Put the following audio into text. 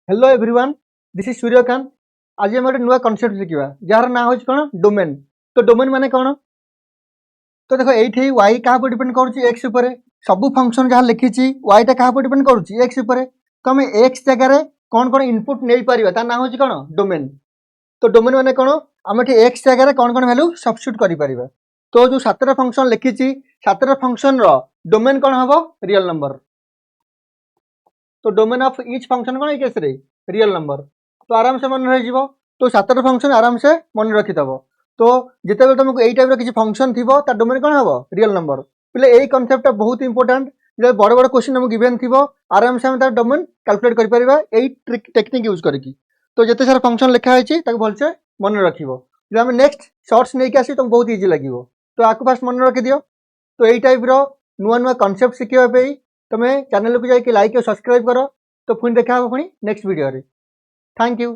Hello everyone, this is Suryakant. आज हम गोटे नुआ कनसेप्ट शिखा जार ना हो कौन डोमेन। तो डोमेन माने कौन? तो देखो ये वाई क्या डिपेंड कर एक्स उपर। सब फंक्शन जहाँ लिखी वाई टा क्या डिपेंड कर एक्स उपर। तो आम एक्स जगार कौन कौन इनपुट नहीं पार ना हो कौन डोमेन। तो डोमेन माने कौन आम एक्स जगार कौन कौन वैल्यू सब्स्टिट्यूट कर। तो जो सातटा फंक्शन लिखी सातटा फंक्शन रो डोमेन कौन हम रियल नंबर। तो डोमेन ऑफ ईच फंक्शन कौन केस रे रियल नंबर। तो आराम से मन रही। तो सातटा फंक्शन आराम से मन रखिदेव। तो जिते तुमको यही टाइप किसी फंक्शन थी डोमेन कौन हम रियल नंबर। पे यही कनसेप्ट बहुत इंपोर्टाट। जो बड़ बड़ क्वेश्चन आमको गिवेन थी आराम से आम डोमेन कैलकुलेट कर टेक्निक यूज करके। तो जिते सारा फंक्शन लिखाई भलसे मन रख। जो आम नेक्स्ट सर्ट्स नहीं आसी तुमको बहुत इजी लगे। तो आपको फास्ट मन रखी दियो। तो यही टाइप नुआ नुआ कनसेप्ट शिखापी तुम्हें चैनल को जाके लाइक और सब्सक्राइब करो। तो पुणी देखा पुणी नेक्स्ट वीडियो रे। Thank you.